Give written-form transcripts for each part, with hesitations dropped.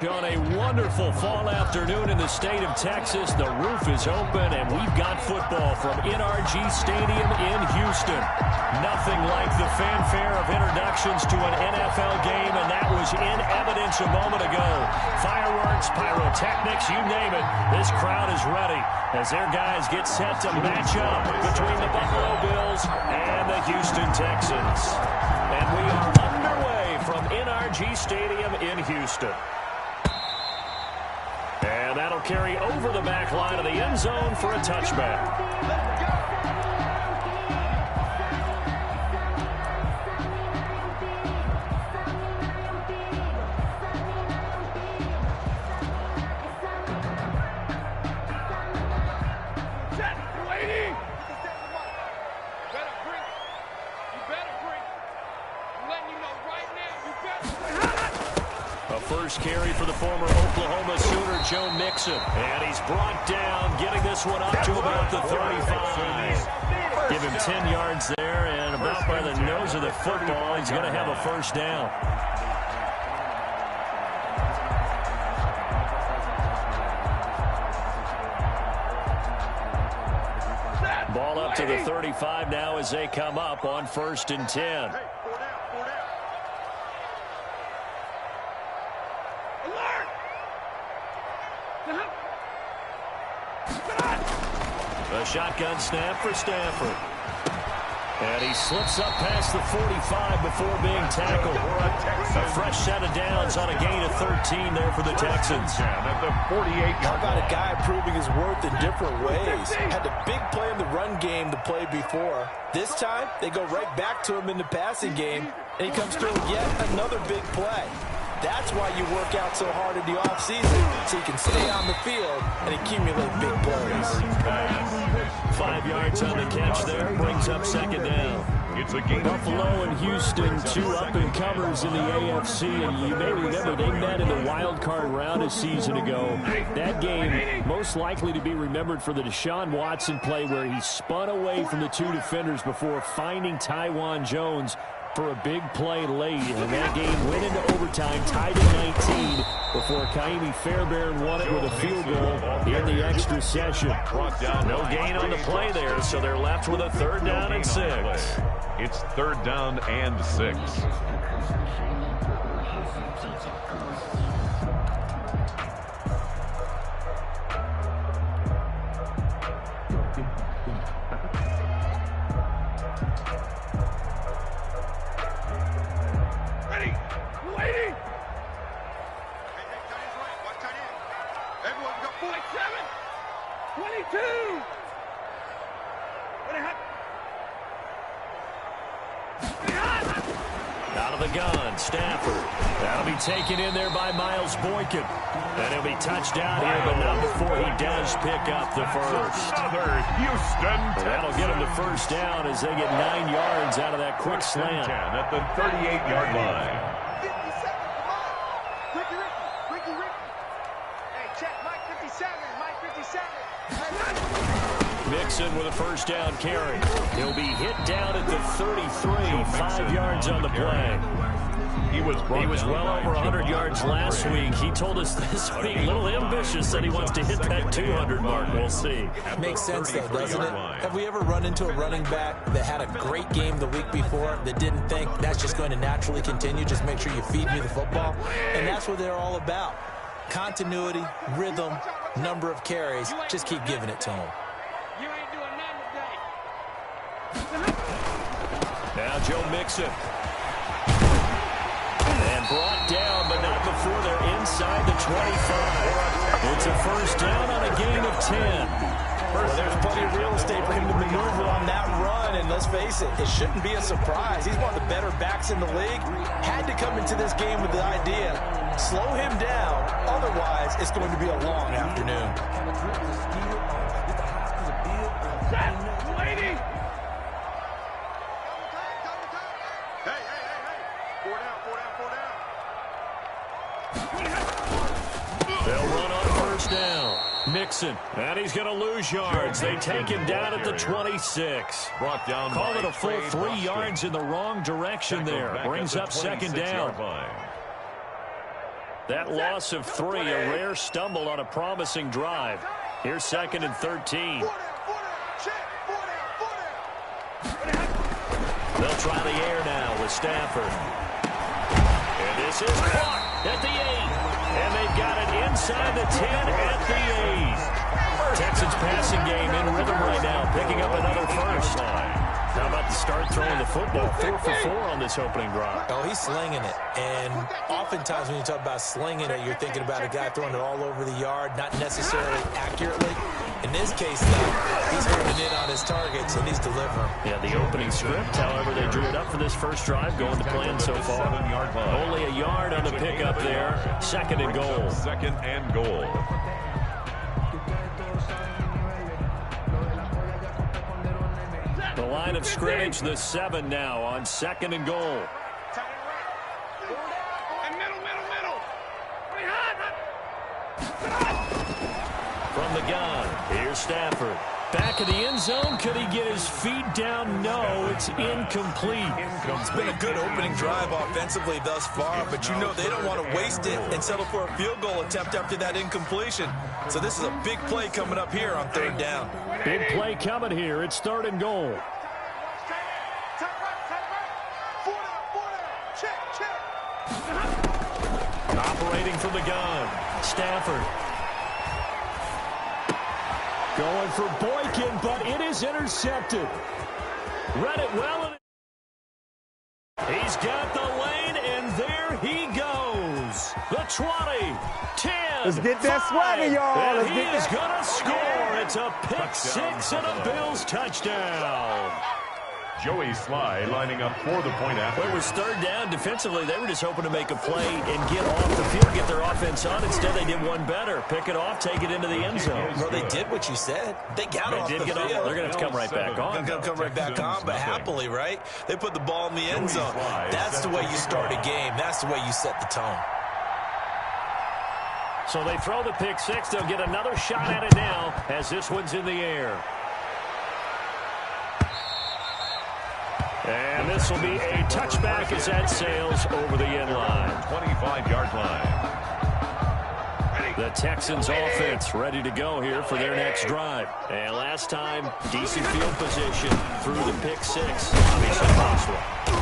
On a wonderful fall afternoon in the state of Texas, the roof is open, and we've got football from NRG Stadium in Houston. Nothing like the fanfare of introductions to an NFL game, and that was in evidence a moment ago. Fireworks, pyrotechnics, you name it. This crowd is ready as their guys get set to match up between the Buffalo Bills and the Houston Texans. And we are underway from NRG Stadium in Houston. And that'll carry over the back line of the end zone for a touchback. First carry for the former Oklahoma Sooner, Joe Mixon. And he's brought down, getting this one up to about the 35. Give him 10 yards there, and about by the nose of the football, he's going to have a first down. Ball up to the 35 now as they come up on 1st and 10. A shotgun snap for Stafford. And he slips up past the 45 before being tackled. A fresh set of downs on a gain of 13 there for the Texans. At the 48. How about a guy proving his worth in different ways? Had a big play in the run game the play before. This time, they go right back to him in the passing game, and he comes through yet another big play. That's why you work out so hard in the offseason, so you can stay on the field and accumulate big plays. 5 yards on the catch there, brings up second down. It's a game. Buffalo and Houston, 2 up-and-comers in the AFC, and you may remember they met in the wild card round a season ago. That game most likely to be remembered for the Deshaun Watson play where he spun away from the 2 defenders before finding Tywan Jones for a big play late, and that game went into overtime, tied at 19, before Kaimi Fairbairn won it with a field goal in the extra session. No gain on the play there, so they're left with a 3rd down and 6. It's 3rd down and 6. Out of the gun, Stafford. That'll be taken in there by Miles Boykin. And he'll be touched down here, but not before he does pick up the first. Houston. That'll get him the first down as they get 9 yards out of that quick slant. 10 at the 38-yard line. Mixon with a first down carry. He'll be hit down at the 33, 5 yards on the play. He was well over 100 yards last week. He told us this week, a little ambitious, that he wants to hit that 200 mark. We'll see. Makes sense, though, doesn't it? Have we ever run into a running back that had a great game the week before that didn't think that's just going to naturally continue? Just make sure you feed me the football. And that's what they're all about. Continuity, rhythm, number of carries. Just keep giving it to them. Now Joe Mixon. And brought down, but not before they're inside the 25. It's a first down on a gain of 10. Well, there's plenty of real estate for him to maneuver on that run, and let's face it, it shouldn't be a surprise. He's one of the better backs in the league. Had to come into this game with the idea, slow him down, otherwise it's going to be a long afternoon. They'll run on first down. Mixon, and he's going to lose yards. They take him down at the 26. Brought down. Call it a full 3 yards in the wrong direction there. Brings up second down. That loss of 3, a rare stumble on a promising drive. Here's 2nd and 13. They'll try the air now with Stafford. And this is caught at the 8. And they've got it inside the 10 at the 8. Texans passing game in rhythm right now, picking up another first. How about the start throwing the football? 4 for 4 on this opening drive. Oh, he's slinging it. And oftentimes when you talk about slinging it, you're thinking about a guy throwing it all over the yard, not necessarily accurately. In this case, though, he's holding in on his targets, and he's delivering. Yeah, the opening script, however, they drew it up for this first drive, going to plan so far. Only a yard on the pickup there. 2nd and goal. 2nd and goal. The line of scrimmage, the 7 now on 2nd and goal. From the gun, here's Stafford. Back of the end zone. Could he get his feet down? No, it's incomplete. It's been a good opening drive offensively thus far, but you know they don't want to waste it and settle for a field goal attempt after that incompletion. So this is a big play coming up here on 3rd down. Big play coming here. It's 3rd and goal. Operating from the gun, Stafford. Going for Boykin, but it is intercepted. Read it well. He's got the lane, and there he goes. The 20, 10, Let's get that swagger, y'all. and he is going to score. It's a pick 6 and a Bills touchdown. Joey Sly lining up for the point after. Well, it was 3rd down. Defensively, they were just hoping to make a play and get off the field, get their offense on. Instead, they did one better. Pick it off, take it into the end zone. Well, they did what you said. They got off the field. They're going to have to come right back on. They're going to come right back on, but happily, right? They put the ball in the end zone. That's the way you start a game. That's the way you set the tone. So they throw the pick 6. They'll get another shot at it now as this one's in the air. And this will be a touchback as that sails over the end line. 25-yard line. The Texans offense ready to go here for their next drive. And last time, decent field position through the pick 6. Obviously possible.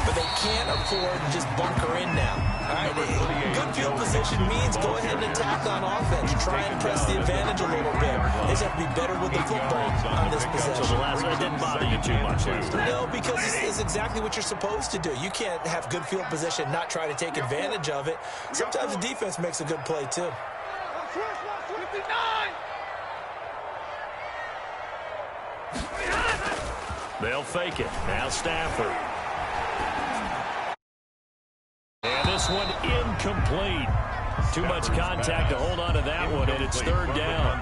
But they can't afford to just bunker in now. All right, good field position means go ahead and attack on offense. Try and press the advantage a little bit. They just have to be better with the football on this possession. So the last one didn't bother you too much last time. No, because it's exactly what you're supposed to do. You can't have good field position, not try to take advantage of it. Sometimes the defense makes a good play, too. They'll fake it. Now Stafford. And this one incomplete. Too much contact to hold on to that one, and it's 3rd down.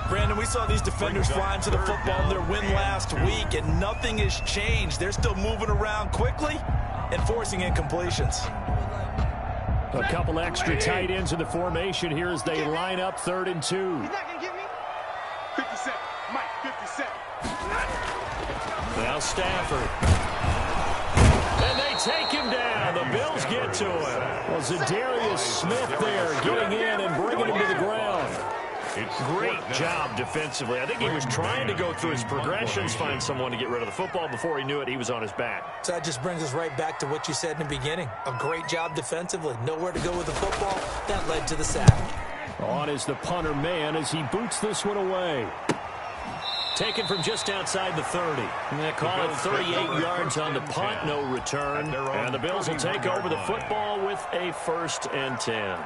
Brandon, we saw these defenders flying to the football in their win last week, and nothing has changed. They're still moving around quickly and forcing incompletions. A couple extra tight ends in the formation here as they line up 3rd and 2. He's not going to get me. 57. Mike, 57. Now Stafford. And they take him down. The Bills get to him. Well, Zadarius Smith there getting in and bringing him to the ground. Great job defensively. I think he was trying to go through his progressions, find someone to get rid of the football. Before he knew it, he was on his back. So that just brings us right back to what you said in the beginning. A great job defensively. Nowhere to go with the football. That led to the sack. On is the punter man as he boots this one away. Taken from just outside the 30. And they call it 38 yards on the punt, no return. And the Bills will take over the football with a 1st and 10.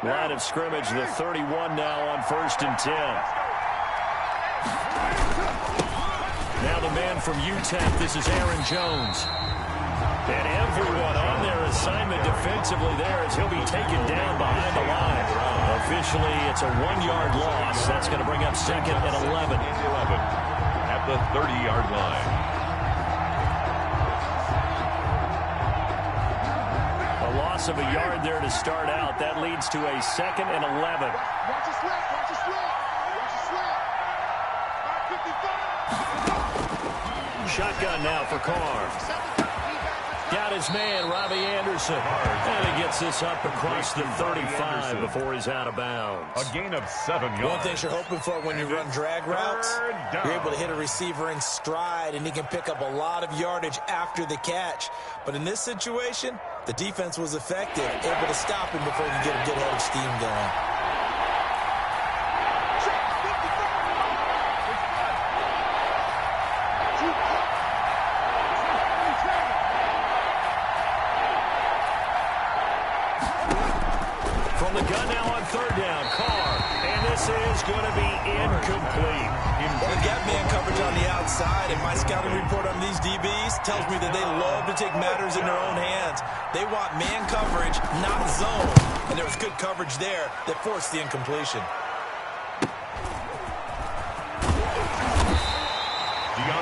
Line of scrimmage, the 31 now on 1st and 10. Now the man from UTEP, this is Aaron Jones. And everyone on their assignment defensively there as he'll be taken down behind the line. Officially, it's a 1-yard loss. That's going to bring up 2nd and 11. At the 30-yard line. A loss of a yard there to start out. That leads to a 2nd and 11. Watch your slip. Watch your slip. Watch your slip. 55. Shotgun now for Carr. Got his man, Robbie Anderson. And he gets this up across the 35 before he's out of bounds. A gain of 7 yards. One thing you're hoping for when you run drag routes, you're able to hit a receiver in stride, and he can pick up a lot of yardage after the catch. But in this situation, the defense was effective, able to stop him before he could get a good head of steam going. From the gun now on third down, Carr. And this is going to be incomplete. Well, they've got man coverage on the outside, and my scouting report on these DBs tells me that they love to take matters in their own hands. They want man coverage, not zone. And there was good coverage there that forced the incompletion.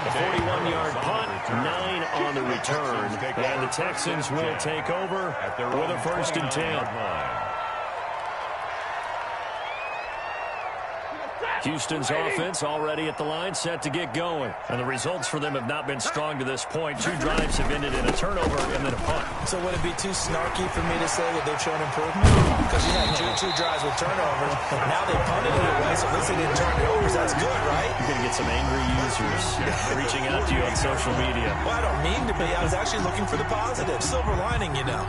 A 41-yard punt, 9 on the return. And the Texans will take over with a 1st and 10. Houston's offense already at the line, set to get going. And the results for them have not been strong to this point. 2 drives have ended in a turnover and then a punt. So would it be too snarky for me to say that they've shown improvement? Because you had two drives with turnovers. Now they punted it away, so at least they didn't turn it over. That's good, right? You're going to get some angry users reaching out to you on social media. Well, I don't mean to be. I was actually looking for the positive. Silver lining, you know.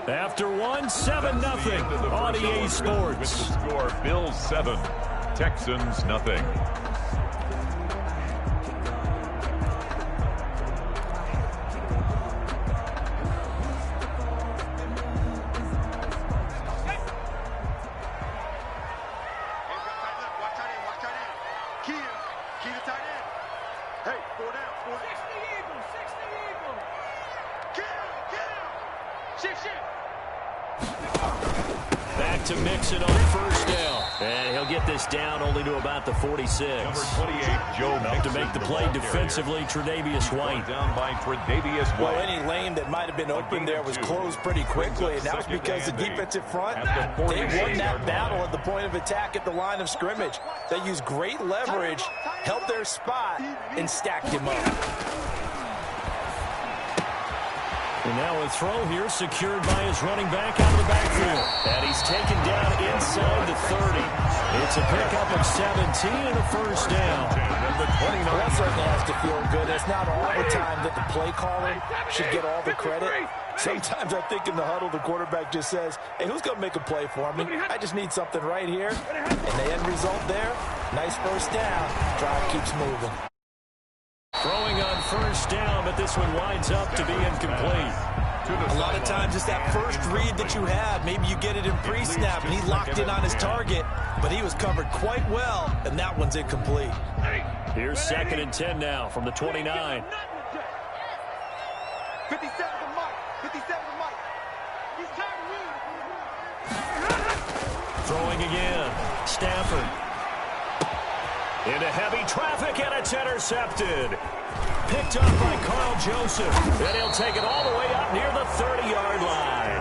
After 7-0 on EA Sports. With the score, Bills 7, Texans nothing. Back to Mixon on first down. And he'll get this down only to about the 46. Number 28, Joe Up to make the play defensively, Tre'Davious White. Down by Tre'Davious White. Well, any lane that might have been open there was closed pretty quickly, and that was because the defensive front, they won that battle at the point of attack at the line of scrimmage. They used great leverage, held their spot, and stacked him up. And now a throw here secured by his running back out of the backfield. And he's taken down inside the 30. It's a pickup of 17 and a 1st down. Well, that certainly has to feel good. It's not all the time that the play caller should get all the credit. Sometimes I think in the huddle, the quarterback just says, hey, who's going to make a play for me? I just need something right here. And the end result there, nice 1st down. Drive keeps moving. Throwing on 1st down, but this one winds up to be incomplete. A lot of times it's that first read that you have. Maybe you get it in pre-snap, and he locked in on his target, but he was covered quite well, and that one's incomplete. Here's 2nd and 10 now from the 29. 57 to Mike. 57 to Mike. He's tired of you. Throwing again. Stafford. Into heavy traffic, and it's intercepted. Picked up by Carl Joseph. And he'll take it all the way up near the 30-yard line.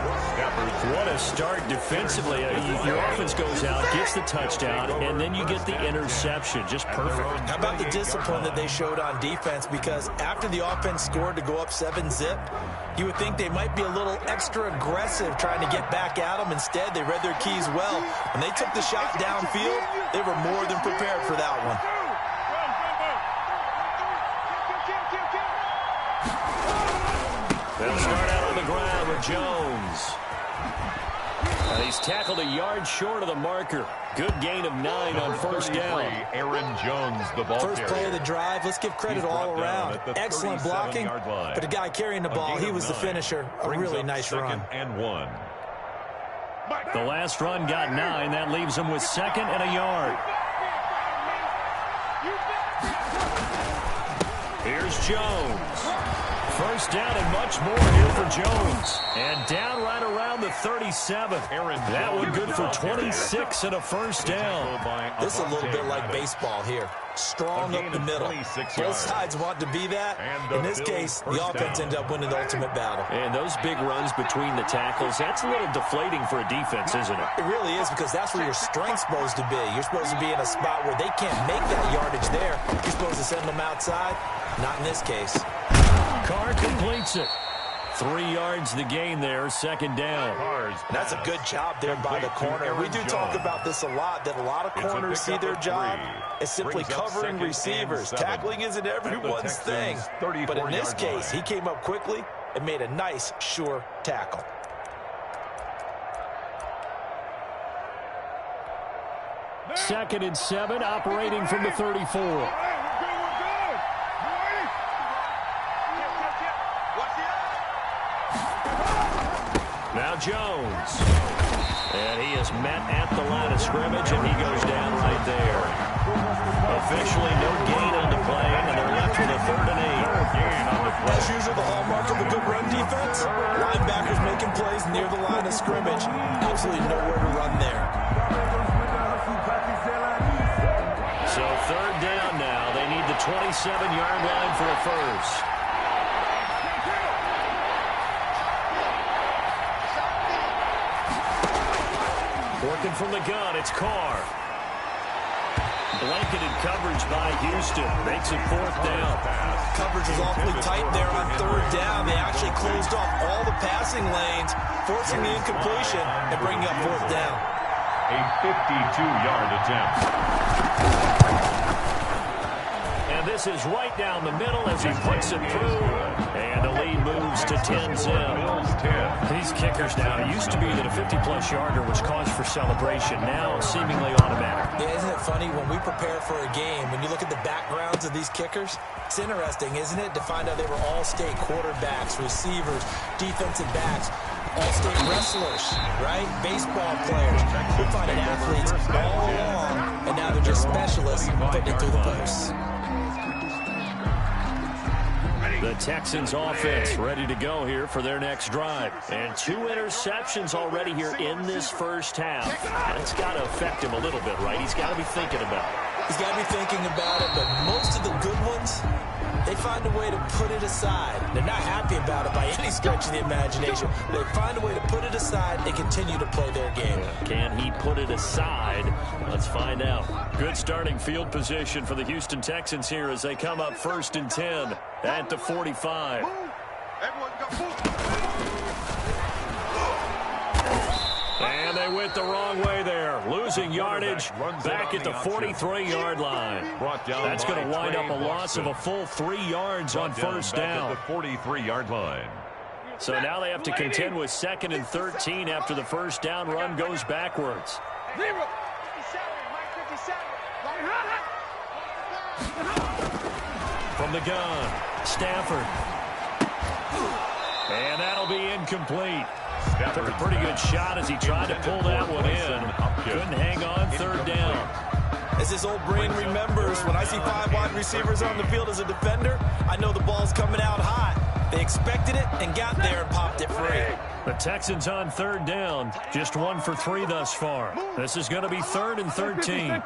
What a start defensively. Your offense goes out, gets the touchdown, and then you get the interception. Just perfect. How about the discipline that they showed on defense? Because after the offense scored to go up 7-zip, you would think they might be a little extra aggressive trying to get back at them. Instead, they read their keys well. When they took the shot downfield, they were more than prepared for that one. They'll start out on the ground with Jones. And he's tackled a yard short of the marker. Good gain of 9 on 1st down. Aaron Jones, the ball First play of the drive, let's give credit all around. Excellent blocking, but the guy carrying the ball, he was the finisher. A really nice run. And 1. The last run got 9. That leaves him with 2nd and a yard. Here's Jones. 1st down and much more here for Jones. And down right around the 37. That one good for 26 and a 1st down. This is a little bit like baseball here. strong up the middle. Both sides want to be that. In this case, the offense ended up winning the ultimate battle. And those big runs between the tackles, that's a little deflating for a defense, isn't it? It really is, because that's where your strength's supposed to be. You're supposed to be in a spot where they can't make that yardage there. You're supposed to send them outside. Not in this case. Carr completes it. 3 yards the gain there, second down. And that's a good job there by the corner. We do talk about this a lot, that a lot of corners see their job as simply covering receivers. Tackling isn't everyone's thing. But in this case, he came up quickly and made a nice, sure tackle. Second and 7, operating from the 34. Now Jones. And he is met at the line of scrimmage, and he goes down right there. Officially no gain on the play, and they're left with a 3rd and 8. As usual, the hallmark of a good run defense. Linebackers making plays near the line of scrimmage. Absolutely nowhere to run there. So 3rd down now. They need the 27-yard line for a first. Working from the gun, it's Carr. Blanketed coverage by Houston. Makes it 4th down. Coverage is awfully tight there on 3rd down. They actually closed off all the passing lanes, forcing the incompletion and bringing up 4th down. A 52-yard attempt. And this is right down the middle as he puts it through. And the lead moves to 10-0. These kickers now, it used to be that a 50-plus yarder was cause for celebration. Now seemingly automatic. Yeah, isn't it funny when we prepare for a game, when you look at the backgrounds of these kickers, it's interesting, isn't it, to find out they were all-state quarterbacks, receivers, defensive backs, all-state wrestlers, right? Baseball players. We're finding athletes all along, and now they're just specialists putting it through the posts. The Texans offense ready to go here for their next drive. And 2 interceptions already here in this first half. That's got to affect him a little bit, right? He's got to be thinking about it. He's got to be thinking about it, but most of the good ones, they find a way to put it aside. They're not happy about it by any stretch of the imagination. They find a way to put it aside and continue to play their game. Can he put it aside? Let's find out. Good starting field position for the Houston Texans here as they come up 1st and 10 at the 45. And they went the wrong way there. Losing yardage back at the 43-yard line. That's going to wind up a loss of a full 3 yards on 1st down. At the 43-yard line. So now they have to contend with 2nd and 13 after the 1st down run goes backwards. From the gun, Stafford. And that'll be incomplete. Took a pretty good shot as he tried to pull that one in. Couldn't hang on 3rd down. As his old brain remembers, when I see 5 wide receivers on the field as a defender, I know the ball's coming out hot. They expected it and got there and popped it free. The Texans on 3rd down. Just 1 for 3 thus far. This is going to be 3rd and 13.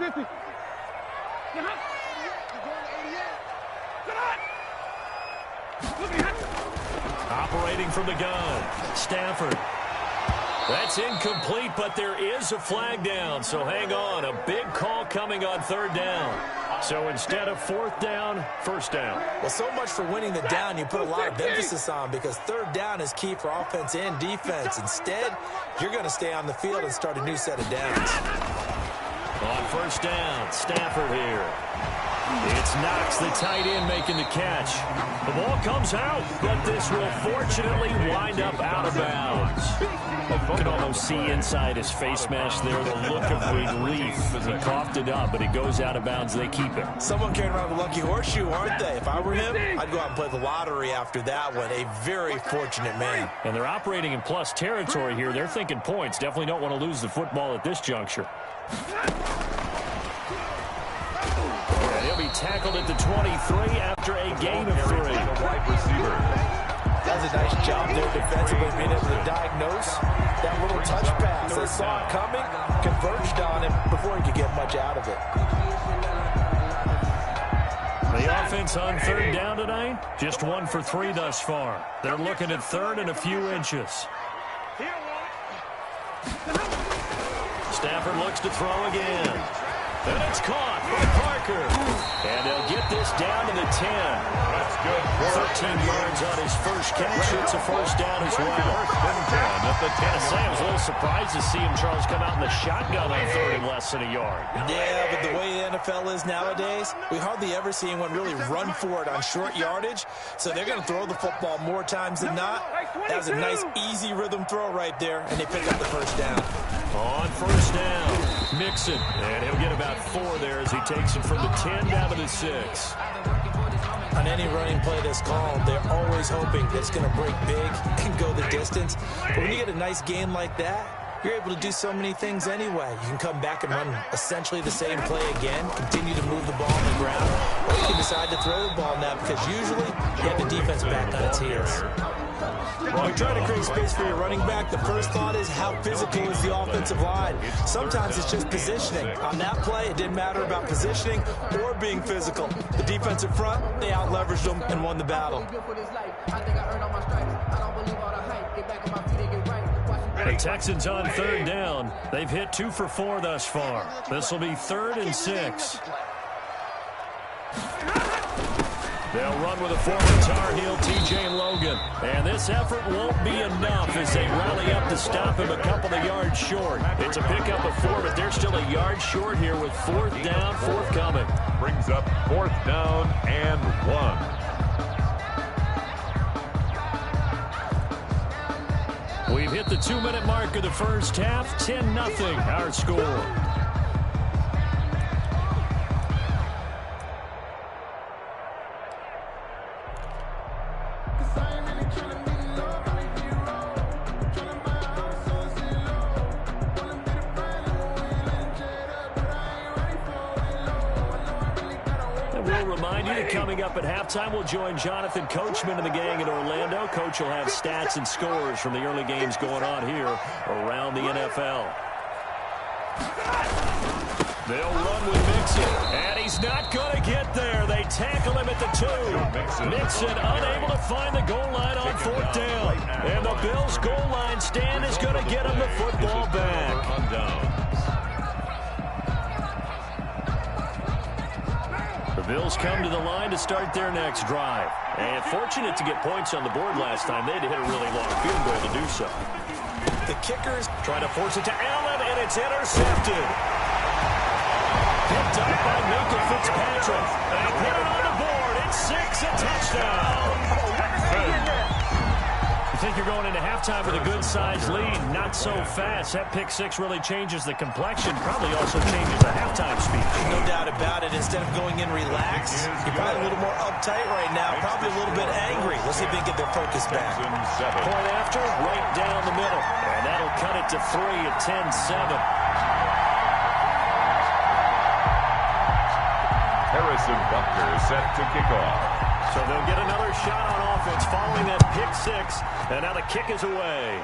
Operating from the gun, Stafford. That's incomplete, but there is a flag down, so hang on. A big call coming on 3rd down. So instead of 4th down, 1st down. Well, so much for winning the down you put a lot of emphasis on, because 3rd down is key for offense and defense. Instead, you're going to stay on the field and start a new set of downs. On 1st down, Stafford here. It's Knox, the tight end, making the catch. The ball comes out, but this will fortunately wind up out of bounds. You can almost see inside his face mask there the look of relief. He coughed it up, but it goes out of bounds. They keep it. Someone carrying around the lucky horseshoe, aren't they? If I were him, I'd go out and play the lottery after that one. A very fortunate man. And they're operating in plus territory here. They're thinking points. Definitely don't want to lose the football at this juncture. He'll be tackled at the 23 after a gain of 3. Wide receiver. Does a nice job there defensively, being able to diagnose that little touch pass. They saw it coming, converged on him before he could get much out of it. The offense on third down tonight, just 1 for 3 thus far. They're looking at third and a few inches. Stafford looks to throw again. And it's caught by Parker. And they'll get this down to the 10. That's good. 13 yards on his first catch. It's a first down as well. First and 10 at the 10. I was a little surprised to see him, Charles, come out in the shotgun on third and less than a yard. Yeah, but the way the NFL is nowadays, we hardly ever see anyone really run for it on short yardage. So they're going to throw the football more times than not. That was a nice, easy rhythm throw right there, and they pick up the first down. On first down, Mixon. And he'll get about 4 there as he takes it from the 10 down to the 6. On any running play that's called, they're always hoping that it's going to break big and go the distance. But when you get a nice game like that, you're able to do so many things anyway. You can come back and run essentially the same play again, continue to move the ball on the ground, or you can decide to throw the ball now because usually you have the defense back on its heels. When you're trying to create space for your running back, the first thought is how physical is the offensive line. Sometimes it's just positioning. On that play, it didn't matter about positioning or being physical. The defensive front, they out-leveraged them and won the battle. The Texans on third down. They've hit 2 for 4 thus far. This will be 3rd and 6. They'll run with a former Tar Heel, T.J. Logan. And this effort won't be enough as they rally up to stop him a couple of yards short. It's a pickup of 4, but they're still a yard short here with 4th down forthcoming. Brings up 4th down and 1. We've hit the 2-minute mark of the first half. 10-0 our score. Coming up at halftime, we'll join Jonathan Coachman and the gang in Orlando. Coach will have stats and scores from the early games going on here around the NFL. They'll run with Mixon, and he's not going to get there. They tackle him at the 2. Mixon unable to find the goal line on 4th down. And the Bills' goal line stand is going to get him the football back. The Bills come to the line to start their next drive. And fortunate to get points on the board last time. They had to hit a really long field goal to do so. The kickers try to force it to Allen, and it's intercepted. Picked up by Minkah Fitzpatrick. They put it on the board. It's 6, a touchdown. You think you're going into halftime with a good-sized lead. Not so fast. That pick 6 really changes the complexion. Probably also changes the halftime speech. No doubt about it. Instead of going in relaxed, you're probably a little more uptight right now. Probably a little bit angry. Let's see if they can get their focus back. Point after, right down the middle. And that'll cut it to 3 at 10-7. Harrison Butker set to kick off. So they'll get another shot on offense following that pick 6. And now the kick is away.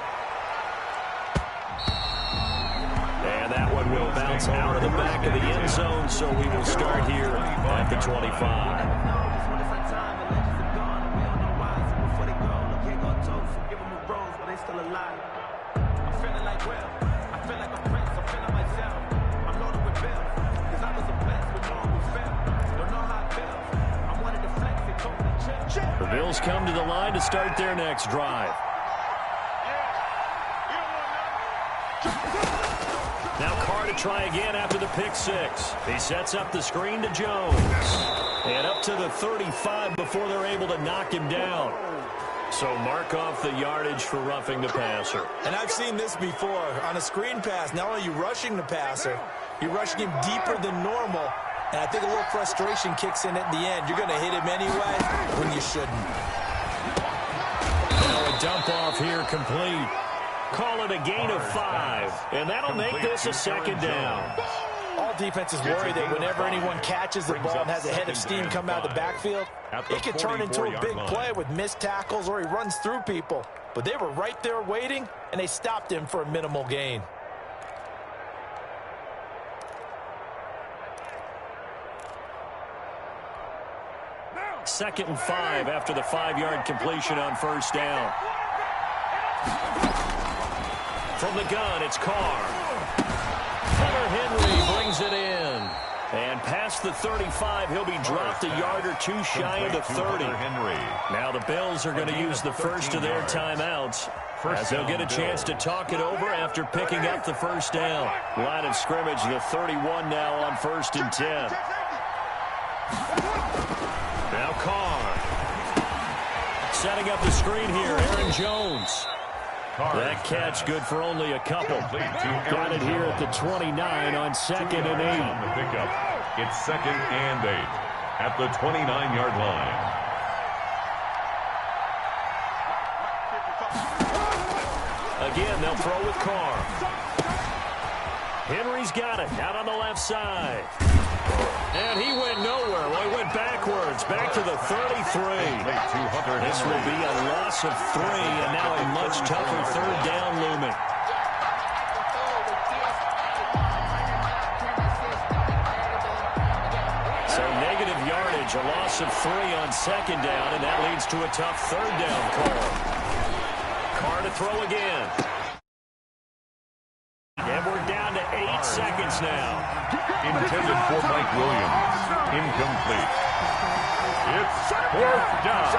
And that one will bounce out of the back of the end zone. So we will start here at the 25. The Bills come to the line to start their next drive. Now Carr to try again after the pick 6. He sets up the screen to Jones. And up to the 35 before they're able to knock him down. So mark off the yardage for roughing the passer. And I've seen this before. On a screen pass, not only are you rushing the passer, you're rushing him deeper than normal. And I think a little frustration kicks in at the end. You're going to hit him anyway when you shouldn't. Now a dump off here complete. Call it a gain of 5. And that'll make this a 2nd down. All defenses worry that whenever anyone catches the ball and has a head of steam come out of the backfield, it can turn into a big play with missed tackles or he runs through people. But they were right there waiting, and they stopped him for a minimal gain. 2nd and 5 after the 5-yard completion on first down. From the gun, it's Carr. Hunter Henry brings it in. And past the 35, he'll be dropped a yard or two shy of the 30. Now the Bills are going to use the first of their timeouts, as they'll get a chance to talk it over after picking up the first down. Line of scrimmage, the 31 now on 1st and 10. Now Carr. Setting up the screen here, Aaron Jones. That catch good for only a couple. Got it here at the 29 on 2nd and 8. It's 2nd and 8 at the 29-yard line. Again, they'll throw with Carr. Henry's got it out on the left side. And he went nowhere. Well, he went backwards, back to the 33. This will be a loss of 3, and now a much tougher 3rd down looming. So negative yardage, a loss of 3 on 2nd down, and that leads to a tough 3rd down call. Carr to throw again. And we're down to 8 seconds now. Intended for Mike Williams. Incomplete. It's 4th down.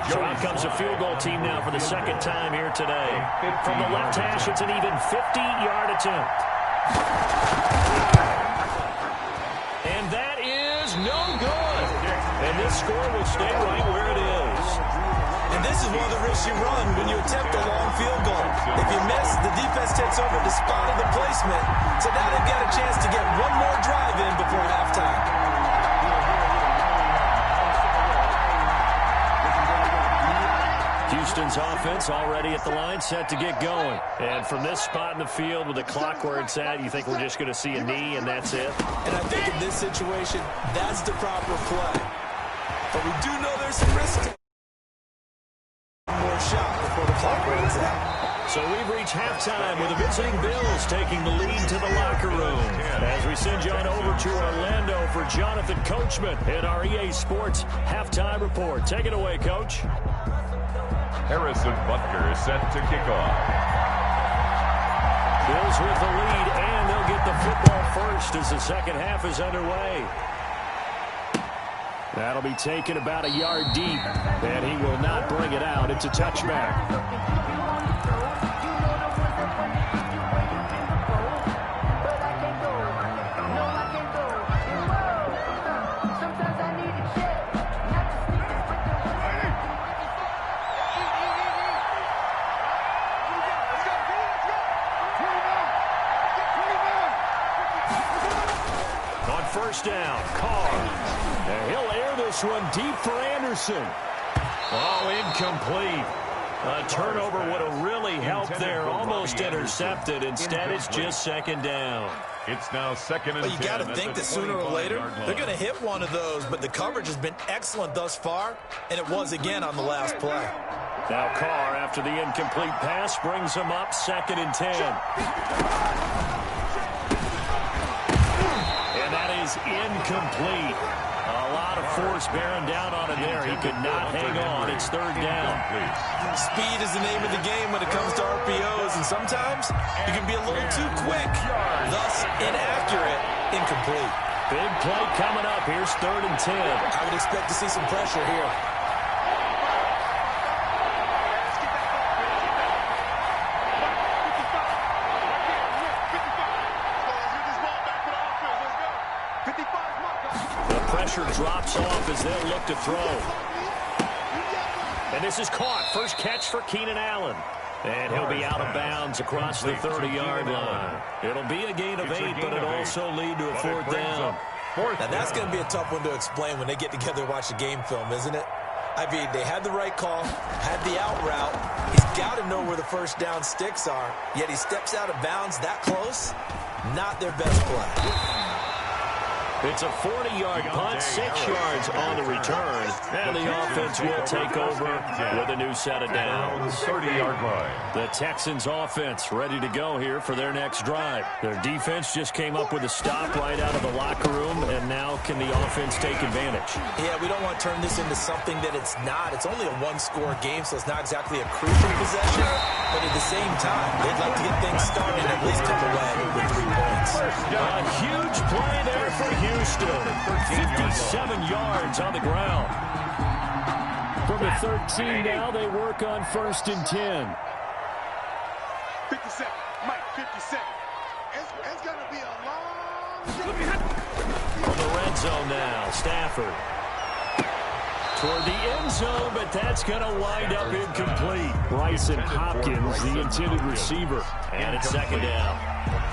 So out comes a field goal team now for the 2nd time here today. From the left hash, it's an even 50-yard attempt. And that is no good. And this score will stay right where it is. And this is one of the risks you run when you attempt a long field goal. If you miss, the defense takes over despite the placement. So now they've got a chance to get one more drive in before halftime. Houston's offense already at the line, set to get going. And from this spot in the field with the clock where it's at, you think we're just going to see a knee and that's it? And I think in this situation, that's the proper play. But we do know there's some risk. More shot before the clock runs out. So we've reached halftime with the visiting Bills taking the lead to the locker room. As we send you on over to Orlando for Jonathan Coachman in our EA Sports Halftime Report. Take it away, Coach. Harrison Butker is set to kick off. Bills with the lead, and they'll get the football first as the 2nd half is underway. That'll be taken about a yard deep, and he will not bring it out. It's a touchback. First down, Carr. And he'll air this one deep for Anderson. Oh, incomplete. A turnover would have really helped there. Almost intercepted. Instead, it's just 2nd down. It's now 2nd and 10. Well, you got to think that sooner or later, they're going to hit one of those. But the coverage has been excellent thus far, and it was again on the last play. Now Carr, after the incomplete pass, brings him up 2nd and 10. Incomplete. A lot of force bearing down on him there. He could not hang on. It's 3rd down. Speed is the name of the game when it comes to RPOs, and sometimes you can be a little too quick, thus inaccurate, incomplete. Big play coming up. Here's 3rd and 10. I would expect to see some pressure here. Drops off as they'll look to throw. And this is caught. First catch for Keenan Allen. And he'll be out of bounds across the 30-yard line. It'll be a gain of 8, but it'll also lead to a 4th down. Now that's going to be a tough one to explain when they get together and watch the game film, isn't it? I mean, they had the right call, had the out route. He's got to know where the first down sticks are, yet he steps out of bounds that close. Not their best play. It's a 40-yard punt, 6 yards on the return, and the offense will take over with a new set of downs. 30-yard line. The Texans offense ready to go here for their next drive. Their defense just came up with a stop right out of the locker room, and now can the offense take advantage? Yeah, we don't want to turn this into something that it's not. It's only a one-score game, so it's not exactly a crucial possession, but at the same time, they'd like to get things started and at least come away with 3 points. A huge play there for Houston. 57 yards on the ground. From the 13 now, they work on 1st and 10. 57. Mike, 57. It's going to be a long From the red zone now, Stafford. Toward the end zone, but that's going to wind up incomplete. Bryson Hopkins, the intended receiver. And it's 2nd down.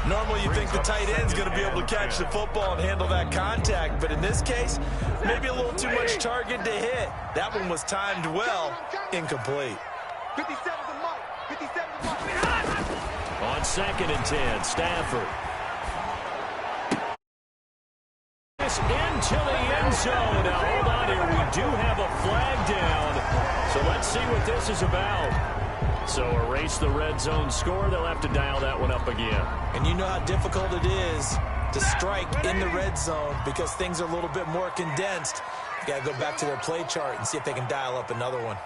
Normally you think the tight end's going to be able to catch the football and handle that contact, but in this case, maybe a little too much target to hit. That one was timed well, incomplete. 57 to Mike. 57 to Mike. On 2nd and 10, Stafford. Into the end zone. Now, hold on here. We do have a flag down. So let's see what this is about. So erase the red zone score. They'll have to dial that one up again. And you know how difficult it is to strike in the red zone because things are a little bit more condensed. You got to go back to their play chart and see if they can dial up another one.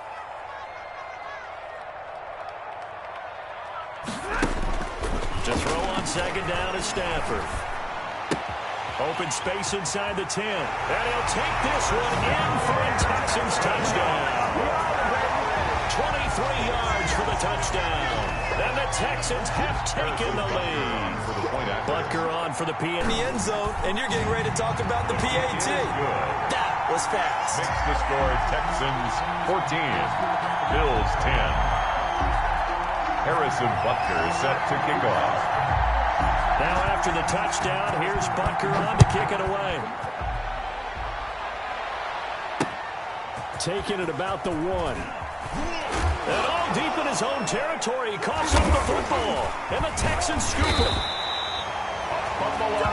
To throw on 2nd down is Stafford. Open space inside the 10. And he'll take this one in for a Texans touchdown. 23 yards for the touchdown. And the Texans have taken the lead. Butker on for the PAT. In the end zone, and you're getting ready to talk about the PAT. That was fast. Makes the score Texans 14, Bills 10. Harrison Butker set to kick off. Now after the touchdown, here's Butker on to kick it away. Taking it about the 1. And all deep in his own territory, he coughs up the football. And the Texans scoop it.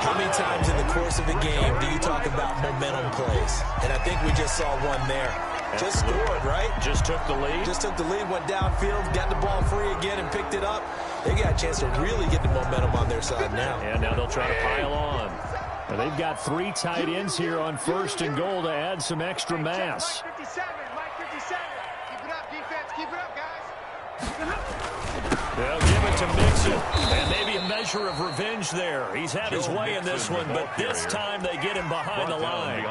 How many times in the course of a game do you talk about momentum plays? And I think we just saw one there. Just scored, right? Just took the lead. Just took the lead, went downfield, got the ball free again, and picked it up. They got a chance to really get the momentum on their side now. And now they'll try to pile on. And they've got 3 tight ends here on 1st and goal to add some extra mass. Mike 57. Mike 57. Keep it up, defense. Keep it up, guys. They'll give it to Mixon. And maybe a measure of revenge there. He's had his way in this one, but this time they get him behind the line.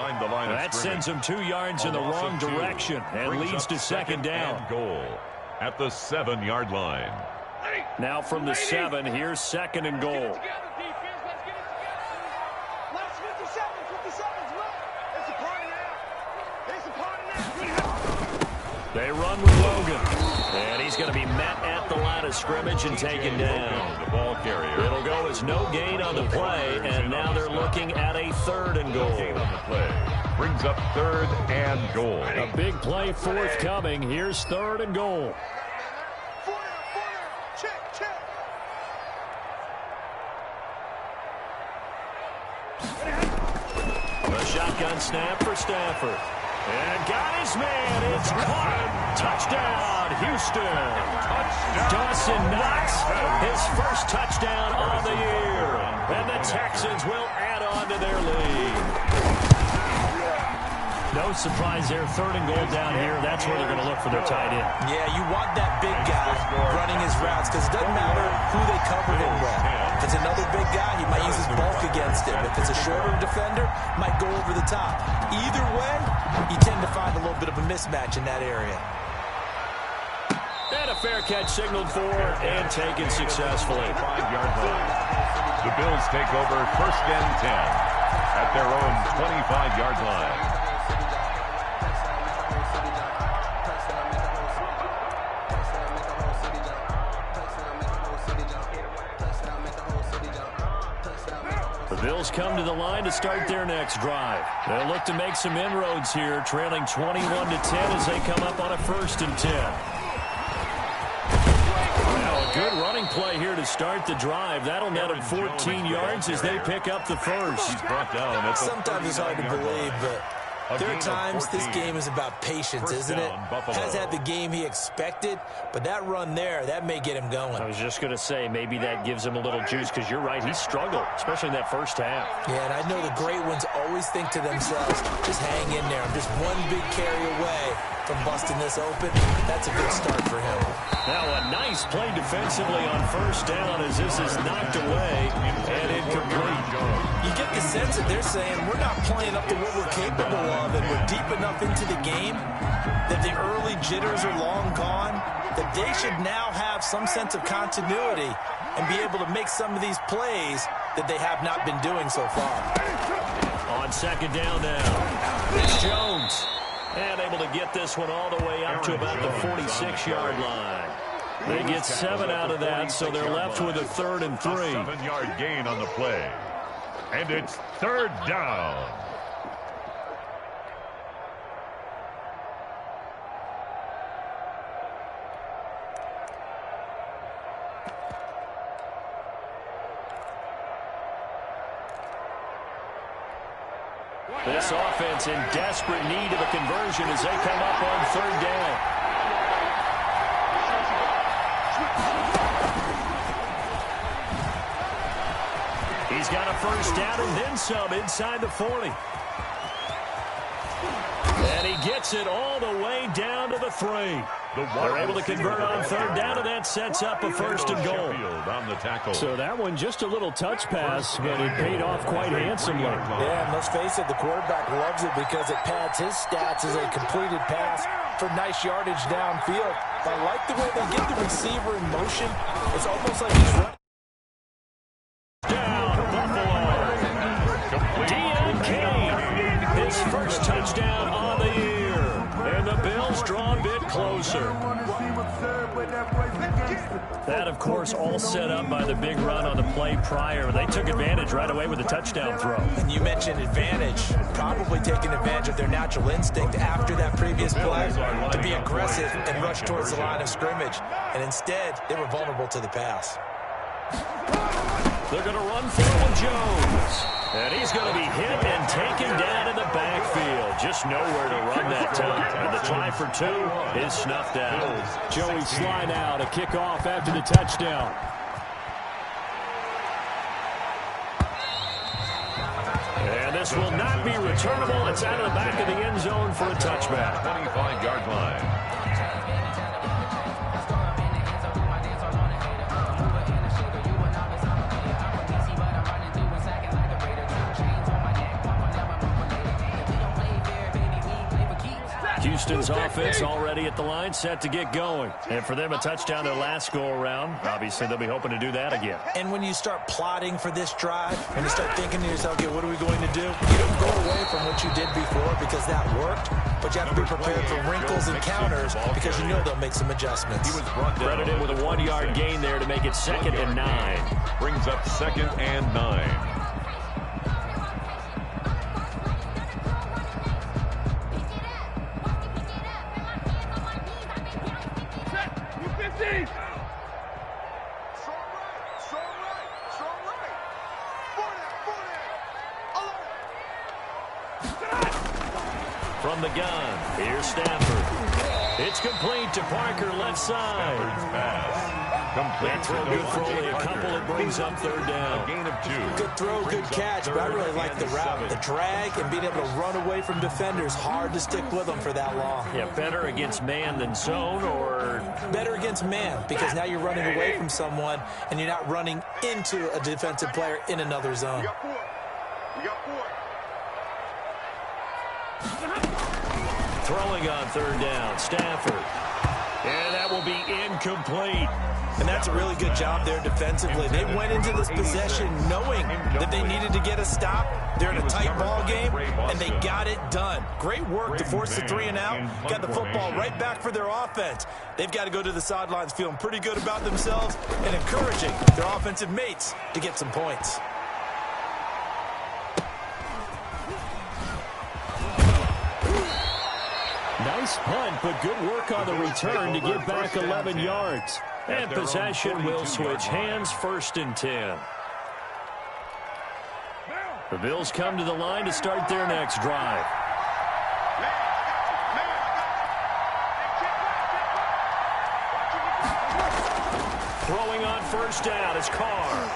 That sends him 2 yards in the wrong direction and leads to 2nd down. Goal at the 7-yard line. Now from the 7, here's 2nd and goal. Let's 57. 57's right. It's a party now. It's a party now. They run with Logan. And he's going to be met at the line of scrimmage and taken down. The ball carrier. It'll go as no gain on the play, and now they're looking at a 3rd and goal. Gain on the play. Brings up 3rd and goal. A big play forthcoming. Here's 3rd and goal. Check. A shotgun snap for Stafford. And got his man. It's caught. Touchdown, Houston. Dawson Knox, his first touchdown of the year. And the Texans will add on to their lead. No surprise there. 3rd and goal down here. That's where they're going to look for their tight end. Yeah, you want that big guy running his routes because it doesn't matter who they covered him with. If it's another big guy, he might use his bulk against him. If it's a shorter defender, might go over the top. Either way, you tend to find a little bit of a mismatch in that area. And a fair catch signaled for and taken successfully. 5-yard line. The Bills take over 1st and 10 at their own 25-yard line. The Bills come to the line to start their next drive. They'll look to make some inroads here, trailing 21-10 as they come up on a 1st and 10. Now a Good running play here to start the drive. That'll net him 14 yards as they pick up the first. He's brought down. Sometimes it's hard to believe, but there are times this game is about patience, isn't it? Has had the game he expected, but that run there, that may get him going. I was just going to say, maybe that gives him a little juice, because you're right, he struggled, especially in that first half. Yeah, and I know the great ones always think to themselves, just hang in there. I'm just one big carry away from busting this open. That's a good start for him. Now a nice play defensively on first down as this is knocked away and incomplete. You get the sense that they're saying we're not playing up to what we're capable of, and we're deep enough into the game that the early jitters are long gone, that they should now have some sense of continuity and be able to make some of these plays that they have not been doing so far. On second down now, it's Jones. And able to get this one all the way up to about the 46-yard line. They get 7 out of that, so they're left with a 3rd and 3. 7-yard gain on the play. And it's 3rd down. This offense in desperate need of a conversion as they come up on 3rd down. He's got a first down and then some inside the 40. And he gets it all the way down to the 3. They're able to convert on 3rd down, and that sets up a 1st and goal. So that one just a little touch pass, but it paid off quite handsomely. Yeah, and let's face it, the quarterback loves it because it pads his stats as a completed pass for nice yardage downfield. I like the way they get the receiver in motion. It's almost like he's running. Down, Buffalo. Deon Cain, his first touchdown on the year. And the Bills draw a bit closer. That, of course, all set up by the big run on the play prior. They took advantage right away with the touchdown throw. And you mentioned advantage. Probably taking advantage of their natural instinct after that previous play to be aggressive and rush towards the line of scrimmage. And instead, they were vulnerable to the pass. They're going to run for it with Jones. And he's going to be hit and taken down in the backfield. Just nowhere to run that time. And the try for 2 is snuffed out. Joey slide out, a kickoff after the touchdown. And this will not be returnable. It's out of the back of the end zone for a touchback. 25-yard line. Houston's offense already at the line, set to get going. And for them, a touchdown their last go-around. Obviously, they'll be hoping to do that again. And when you start plotting for this drive, when you start thinking to yourself, okay, what are we going to do? You don't go away from what you did before because that worked, but you have to be prepared for wrinkles and counters because you know they'll make some adjustments. He was brought down. Credited with a 1-yard gain there to make it 2nd and 9. Brings up 2nd and 9. From the gun, here's Stafford. It's complete to Parker, left side. That throw good for only a couple. It brings up 3rd down. A gain of 2. Good throw, good catch, but I really like the route. The drag and being able to run away from defenders, hard to stick with them for that long. Yeah, better against man than zone, or? Better against man, because now you're running away from someone and you're not running into a defensive player in another zone. We got 4. Throwing on 3rd down, Stafford. And that will be incomplete. And that's a really good job there defensively. They went into this possession knowing that they needed to get a stop. They're in a tight ball game, and they got it done. Great work to force the 3 and out. Got the football right back for their offense. They've got to go to the sidelines feeling pretty good about themselves and encouraging their offensive mates to get some points. Nice punt, but good work on the return to get back 11 yards. And possession will switch hands, 1st and 10. The Bills come to the line to start their next drive. Throwing on 1st down is Carr.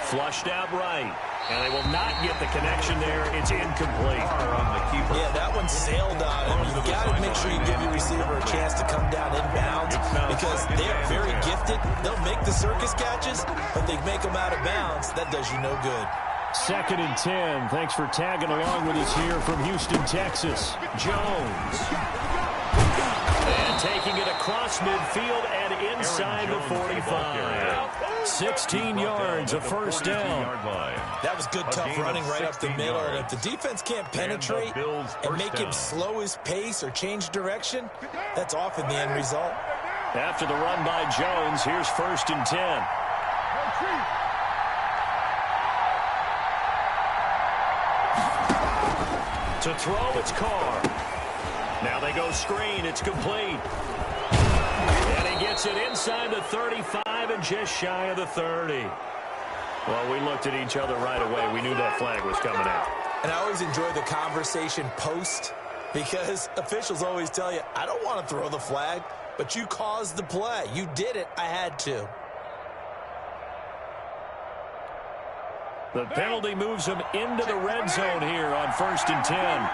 Flushed out right. And they will not get the connection there. It's incomplete. Yeah, that one sailed on him. You've got to make sure you give your receiver a chance to come down inbounds because they are very gifted. They'll make the circus catches, but they make them out of bounds. That does you no good. 2nd and 10. Thanks for tagging along with us here from Houston, Texas. Jones. And taking it across midfield and inside the 45. 16 yards, a 1st down. That was good, tough running right up the middle. And if the defense can't penetrate and make him slow his pace or change direction, that's often the end result. After the run by Jones, here's 1st and 10. To throw, it's Carr. Now they go screen. It's complete. And he gets it inside the 35 and just shy of the 30. Well, we looked at each other right away. We knew that flag was coming out. And I always enjoy the conversation post because officials always tell you, I don't want to throw the flag, but you caused the play. You did it. I had to. The penalty moves him into the red zone here on 1st and 10.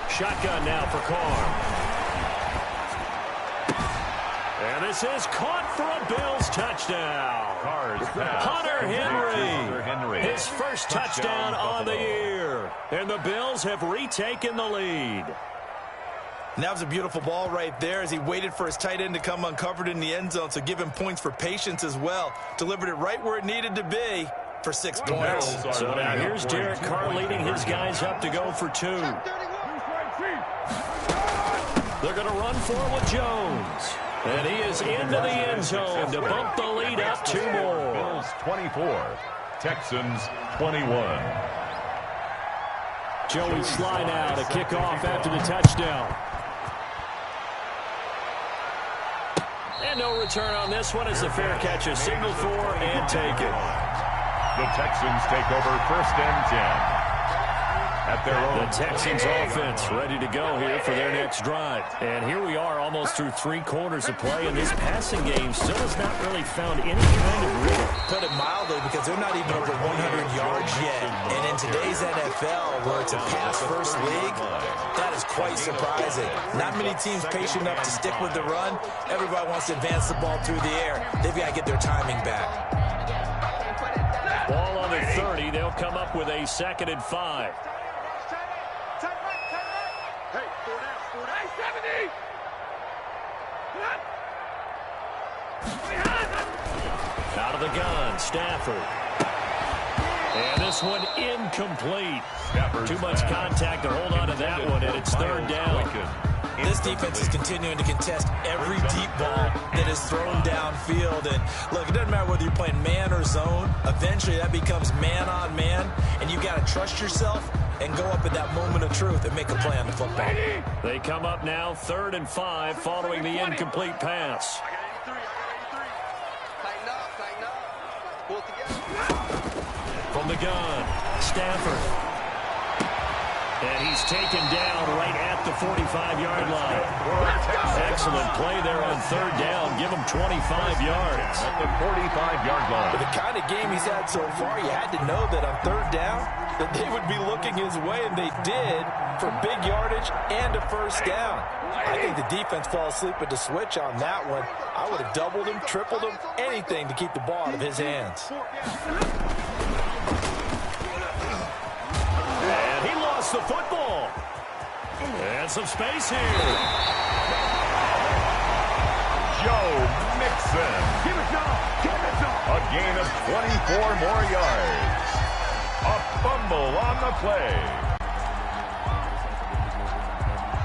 Shotgun now for Carr. And this is caught for a Bills touchdown. Hunter Henry. His first touchdown on the year. And the Bills have retaken the lead. And that was a beautiful ball right there as he waited for his tight end to come uncovered in the end zone. So give him points for patience as well. Delivered it right where it needed to be for 6 points. So now here's Derek Carr leading his guys up to go for 2. They're going to run for it with Jones. And he is into the end zone to bump the lead up 2 more. Bills 24, Texans 21. Joey Sly now to kick off after the touchdown. And no return on this one as the fair catch is signaled for and taken. The Texans take over 1st and 10. At their own. The Texans offense ready to go here for their next drive. And here we are almost through 3 quarters of play, and this passing game still has not really found any kind of rhythm. Put it mildly, because they're not even over 100 yards yet. And in today's NFL, where it's a pass-first league, that is quite surprising. Not many teams patient enough to stick with the run. Everybody wants to advance the ball through the air. They've got to get their timing back. Ball on the 30. They'll come up with a 2nd and 5. Out of the gun, Stafford. And this one incomplete. Too much contact to hold on to that one, and it's 3rd down. This defense is continuing to contest every deep ball that is thrown downfield. And look, it doesn't matter whether you're playing man or zone. Eventually, that becomes man on man, and you've got to trust yourself and go up at that moment of truth and make a play on the football. They come up now 3rd and 5 following the incomplete pass. From the gun, Stafford. And he's taken down right at the 45-yard line. Excellent play there on 3rd down. Give him 25 yards. At the 45-yard line. With the kind of game he's had so far, you had to know that on 3rd down, that they would be looking his way, and they did, for big yardage and a 1st down. I think the defense fell asleep at the switch on that one. I would have doubled him, tripled him, anything to keep the ball out of his hands. And he lost the football. And some space here. Joe Mixon. Give it to him. Give it to him. A gain of 24 more yards. A fumble on the play.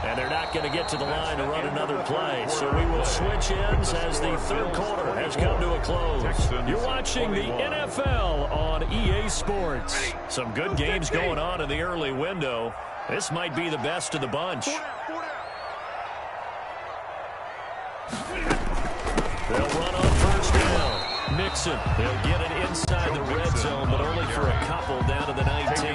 And they're not going to get to the line to run another play. So we will switch ends as the third quarter has come to a close. You're watching the NFL on EA Sports. Some good games going on in the early window. This might be the best of the bunch. They'll run on first down. Mixon. They'll get it inside the red zone, but only for a couple down to the 19.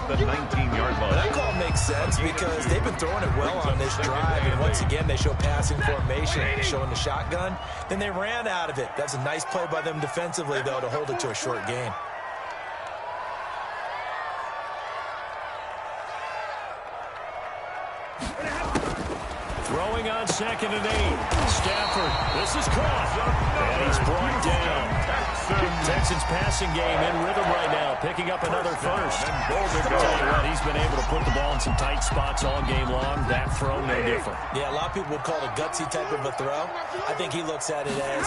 At the 19-yard line. That call makes sense because they've been throwing it well on this drive, and once again they show passing formation, showing the shotgun. Then they ran out of it. That's a nice play by them defensively, though, to hold it to a short gain. Throwing on 2nd and 8. Stafford. This is caught. And he's brought down. Texans passing game in rhythm right now, picking up another first. I'll tell you what, he's been able to put the ball in some tight spots all game long. That throw, no different. Yeah, a lot of people would call it a gutsy type of a throw. I think he looks at it as,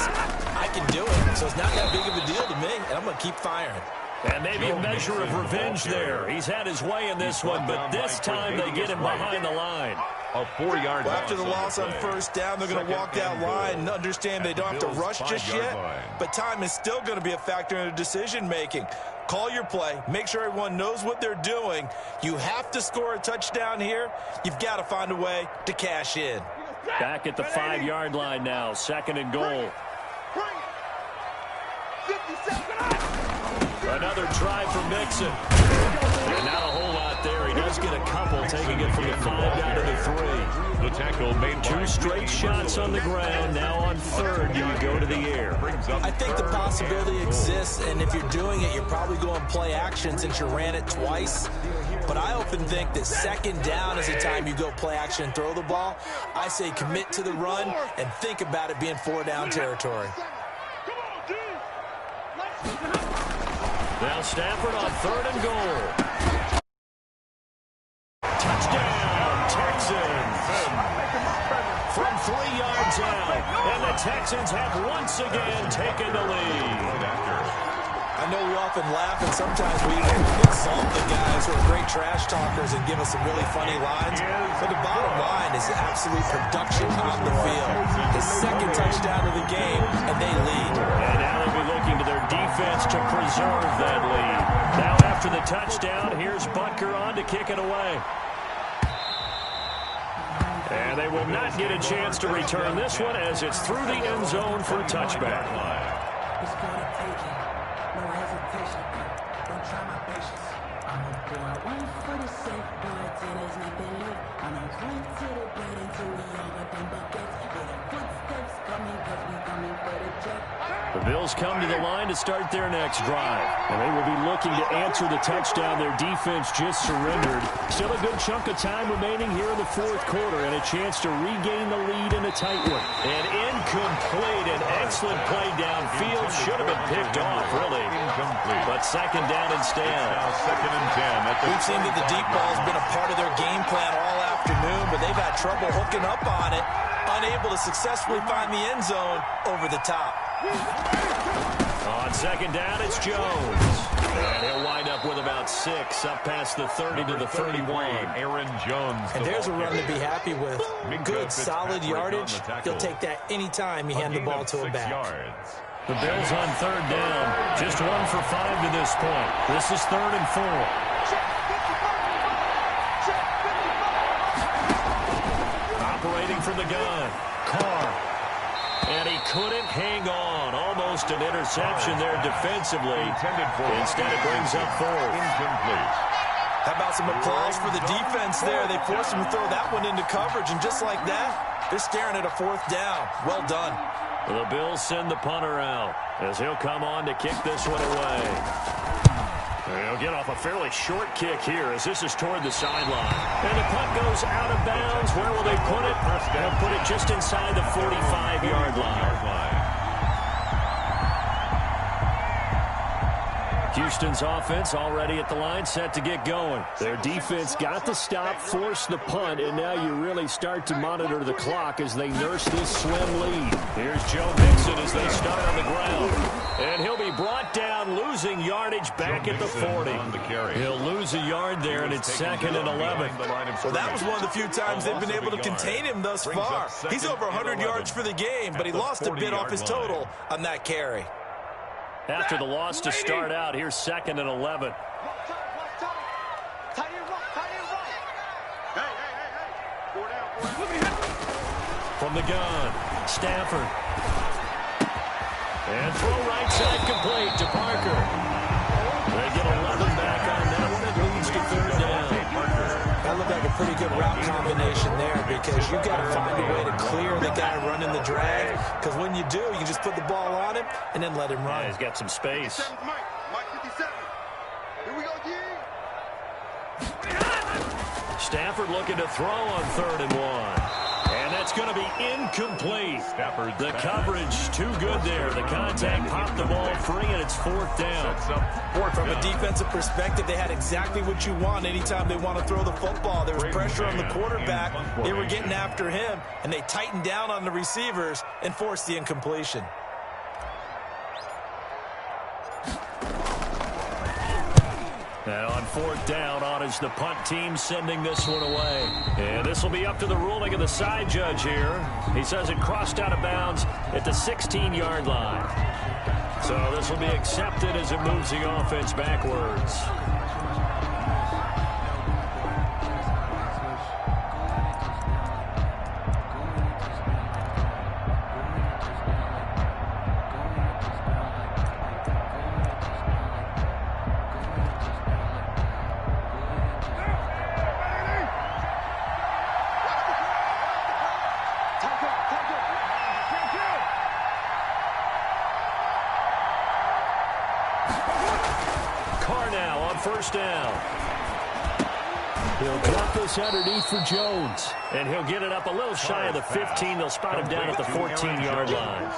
I can do it, so it's not that big of a deal to me, and I'm going to keep firing. And maybe a measure of revenge there. He's had his way in this one, but this time they get him behind the line. A 4-yard well, after the loss on first down, they're going to walk that line and understand they don't have to rush just yet. But time is still going to be a factor in their decision-making. Call your play. Make sure everyone knows what they're doing. You have to score a touchdown here. You've got to find a way to cash in. Back at the 5-yard line now. 2nd and goal. Another try for Mixon. And not a whole lot there. He does get a couple, taking it from the 5 down to the 3. The tackle made 2 straight shots on the ground. Now on 3rd, do you go to the air? I think the possibility exists, and if you're doing it, you're probably going play action since you ran it twice. But I often think that 2nd down is the time you go play action and throw the ball. I say commit to the run and think about it being 4-down territory. Now Stafford on 3rd and goal. Touchdown, Texans. From 3 yards out. And the Texans have once again taken the lead. I know we often laugh, and sometimes we even insult the guys who are great trash talkers and give us some really funny lines. But the bottom line is absolute production on the field. His 2nd touchdown of the game, and they lead. And now they'll be looking to their defense to preserve that lead. Now after the touchdown, here's Butker on to kick it away. And they will not get a chance to return this one as it's through the end zone for a touchback. It's for the taking. No hesitation. Don't try my patience. I'm a boy, one for the safe boy. Till there's nothing left. I'm a point to the bread until we all got them buckets. With the footsteps coming, cause we coming for the jet. The Bills come to the line to start their next drive. And they will be looking to answer the touchdown their defense just surrendered. Still a good chunk of time remaining here in the 4th quarter and a chance to regain the lead in a tight one. An incomplete and excellent play downfield. Should have been picked off, really. Incomplete. But 2nd down instead. Now 2nd and 10. We've seen that the deep ball has been a part of their game plan all afternoon, but they've had trouble hooking up on it. Unable to successfully find the end zone over the top. On 2nd down, it's Jones. And he'll wind up with about 6 up past the 30 to the 31. Aaron Jones. And there's a run to be happy with. Good, solid yardage. He'll take that anytime you hand the ball to him back. The Bills on 3rd down. Just 1 for 5 to this point. This is 3rd and 4. Operating from the gun. Carr. And he couldn't hang on. Almost an interception there defensively. Instead, it brings up 4th. Incomplete. How about some applause for the defense there? They forced him to throw that one into coverage, and just like that, they're staring at a 4th down. Well done. The Bills send the punter out as he'll come on to kick this one away. He'll get off a fairly short kick here as this is toward the sideline. And the punt goes out of bounds. Where will they put it? They'll put it just inside the 45-yard line. Houston's offense already at the line, set to get going. Their defense got the stop, forced the punt, and now you really start to monitor the clock as they nurse this slim lead. Here's Joe Mixon as they start on the ground. And he'll be brought down, losing yardage back at the 40. He'll lose a yard there, and it's 2nd and 11. Well, that was one of the few times they've been able to contain him thus far. He's over 100 yards for the game, but he lost a bit off his total on that carry. After the loss to start out, here's 2nd and 11. From the gun, Stafford. And throw right side complete to Parker. They get 11 back on that one. It leads to 3rd down. That looked like a pretty good route combination there because you've got to find a way to clear the guy running the drag. Because when you do, you just put the ball on him and then let him run. Yeah, he's got some space. Mike 57. Here we go, G. Stafford looking to throw on 3rd and 1. And that's going to be incomplete. The coverage too good there. The contact popped the ball free, and it's 4th down. From a defensive perspective, they had exactly what you want anytime they want to throw the football. There was pressure on the quarterback. They were getting after him, and they tightened down on the receivers and forced the incompletion. And on 4th down, on is the punt team sending this one away. And this will be up to the ruling of the side judge here. He says it crossed out of bounds at the 16-yard line. So this will be accepted as it moves the offense backwards. First down. He'll drop this underneath for Jones. And he'll get it up a little shy of the 15. They'll spot him down at the 14-yard line.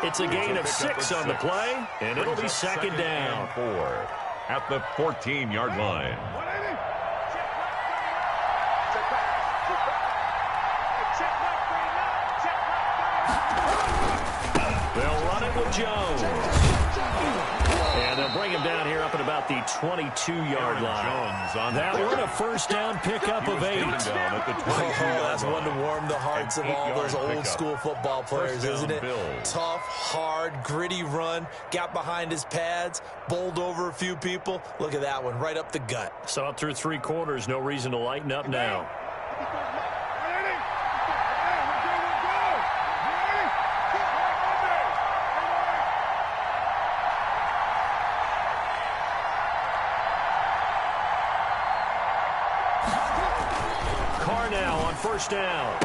It's a gain of 6 on the play, and it'll be 2nd down. 4 at the 14-yard line. They'll run it with Jones. And they'll bring him down here up at about the 22-yard line. That one, a first down pickup of 8. That's one to warm the hearts of all those old-school football players, isn't it? Tough, hard, gritty run. Got behind his pads, bowled over a few people. Look at that one, right up the gut. So up through 3 quarters, no reason to lighten up now. First down.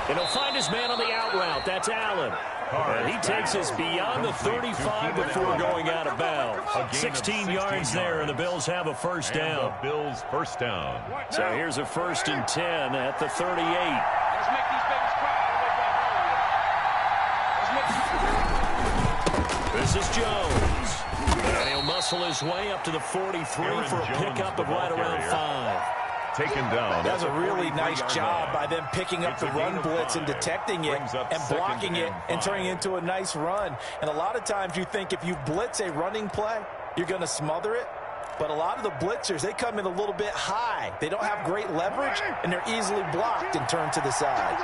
And he'll find his man on the out route. That's Allen. And he takes us beyond the 35 before going out of bounds. 16 yards there, and the Bills have a first down. The Bills first down. So here's a 1st and 10 at the 38. Let's make these babies cry. This is Jones. And he'll muscle his way up to the 43 for a pickup of right around 5. Taken down. That's a really nice job by them picking up the run blitz and detecting it and blocking it and turning it into a nice run. And a lot of times you think if you blitz a running play, you're going to smother it. But a lot of the blitzers, they come in a little bit high. They don't have great leverage, and they're easily blocked and turned to the side.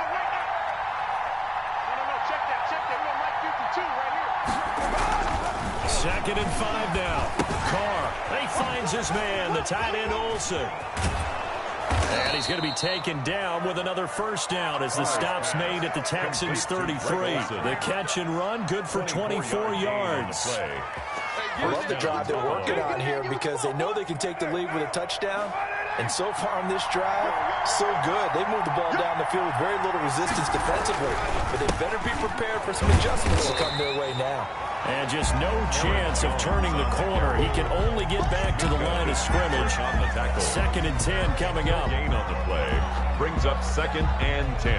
Second and 5 now. Carr, he finds his man, the tight end Olsen. And he's going to be taken down with another first down as the stop's made at the Texans' 33. The catch and run, good for 24 yards. I love the drive they're working on here because they know they can take the lead with a touchdown. And so far on this drive, so good. They moved the ball down the field with very little resistance defensively. But they better be prepared for some adjustments to come their way now. And just no chance of turning the corner. He can only get back to the line of scrimmage. 2nd and 10 coming up. Gain on the play brings up 2nd and 10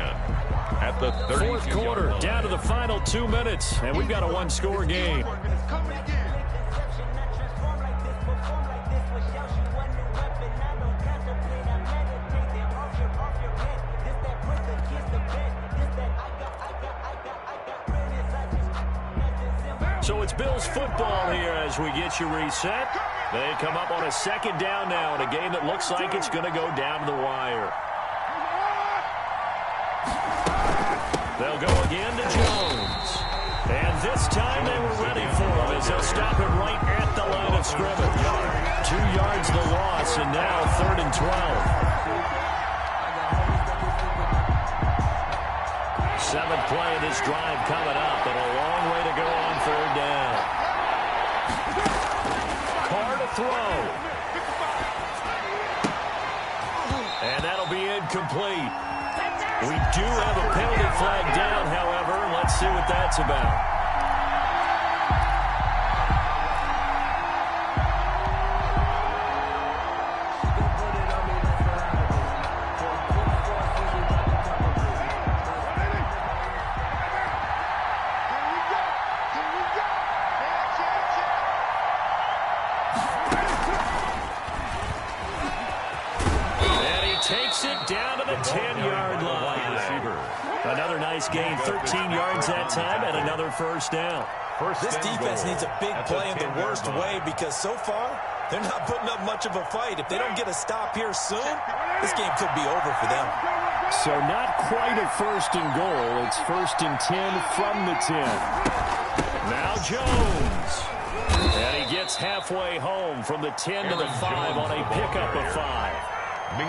at the 30. 4th quarter, down to the final 2 minutes, and we've got a 1-score game. So it's Bills football here as we get you reset. They come up on a second down now in a game that looks like it's going to go down to the wire. They'll go again to Jones. And this time they were ready for him as they'll stop him right at the line of scrimmage. 2 yards the loss, and now 3rd and 12. 7th play of this drive coming up, and a long way to go on 3rd down. Carr to throw. And that'll be incomplete. We do have a penalty flag down, however. Let's see what that's about. Takes it down to the 10-yard line. Another nice gain, 13 yards that time, and another 1st down. This defense needs a big play in the worst way because so far, they're not putting up much of a fight. If they don't get a stop here soon, this game could be over for them. So not quite a 1st and goal. It's 1st and 10 from the 10. Now Jones. And he gets halfway home from the 10 to the 5 on a pickup of 5.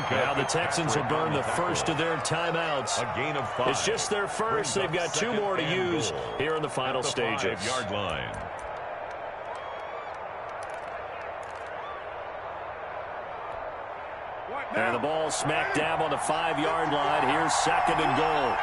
Now the Texans will burn the first of their timeouts. A gain of 5. It's just their first. They've got 2 more to use here in the final stages. 5-yard line. And the ball smack dab on the 5-yard line. Here's 2nd and goal.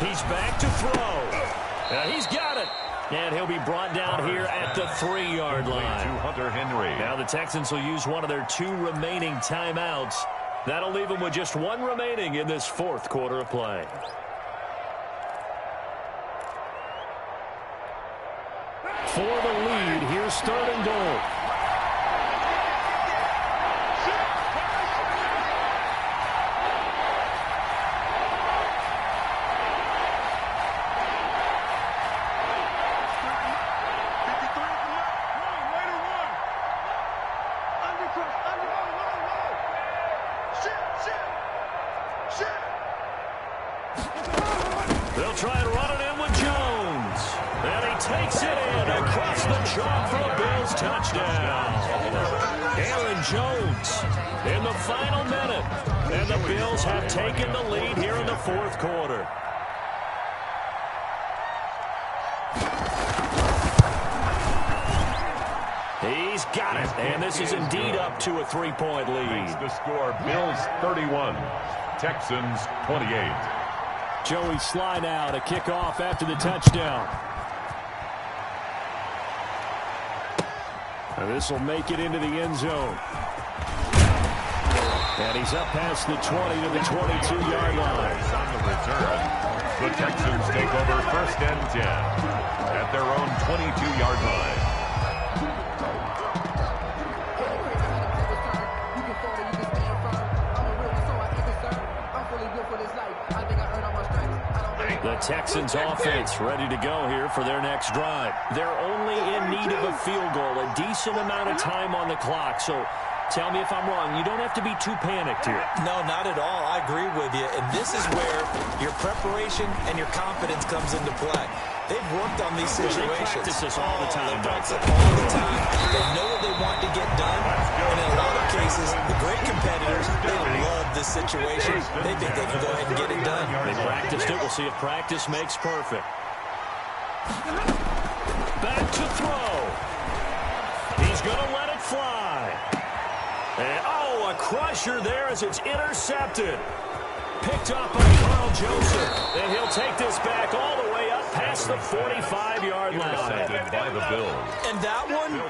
He's back to throw. He's got it. And he'll be brought down here at the 3-yard line. Hunter Henry. Now the Texans will use one of their 2 remaining timeouts. That'll leave them with just 1 remaining in this 4th quarter of play. For the lead, here's 3rd and goal. They'll try and run it in with Jones. And he takes it in across the chalk for a Bills touchdown. Aaron Jones in the final minute. And the Bills have taken the lead here in the 4th quarter. He's got it. And this is indeed up to a 3-point lead. The score, Bills 31, Texans 28. Joey Sly now to kick off after the touchdown. And this will make it into the end zone. And he's up past the 20 to the 22-yard line. On the return, the Texans take over 1st and 10 at their own 22-yard line. The Texans offense ready to go here for their next drive. They're only in need of a field goal, a decent amount of time on the clock. So tell me if I'm wrong. You don't have to be too panicked here. No, not at all. I agree with you. And this is where your preparation and your confidence comes into play. They've worked on these situations. They practice this all the time. They practice it all the time. They know what they want to get done. And in a lot of cases, the great competitors, they love this situation. They think they can go ahead and get it done. They practiced it. We'll see if practice makes perfect. Back to throw. He's going to let it fly. And, oh, a crusher there as it's intercepted. Picked up by Carl Joseph. And he'll take this back all the way up past the 45-yard line. By the Bills. And that one,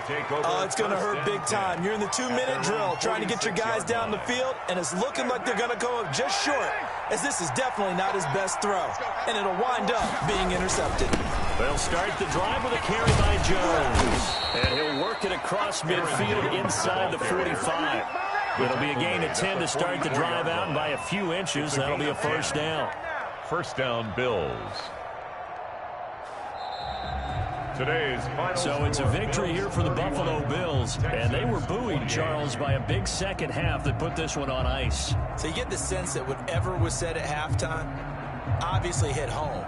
it's going to hurt big time. You're in the 2-minute drill trying to get your guys down the field, and it's looking like they're going to go up just short, as this is definitely not his best throw. And it'll wind up being intercepted. They'll start the drive with a carry by Jones. And he'll work it across midfield inside the 45. It'll be a gain of 10 to start the drive out, and by a few inches, that'll be a first down. First down, Bills. Today's final So it's a victory here for the Buffalo Bills, and they were buoyed, Charles, by a big second half that put this one on ice. So you get the sense that whatever was said at halftime obviously hit home.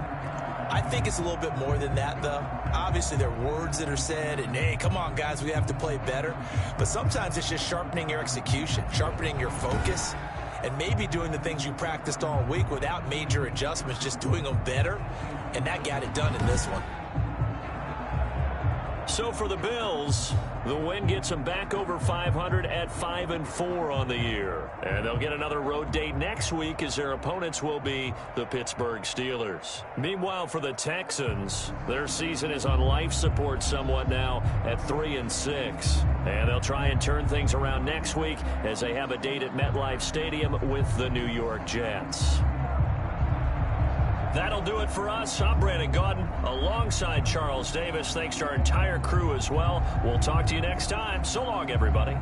I think it's a little bit more than that, though. Obviously, there are words that are said, and, hey, come on, guys, we have to play better. But sometimes it's just sharpening your execution, sharpening your focus, and maybe doing the things you practiced all week without major adjustments, just doing them better, and that got it done in this one. So for the Bills, the win gets them back over 500 at 5-4 on the year. And they'll get another road date next week as their opponents will be the Pittsburgh Steelers. Meanwhile, for the Texans, their season is on life support somewhat now at 3-6. And they'll try and turn things around next week as they have a date at MetLife Stadium with the New York Jets. That'll do it for us. I'm Brandon Gaudin alongside Charles Davis. Thanks to our entire crew as well. We'll talk to you next time. So long, everybody.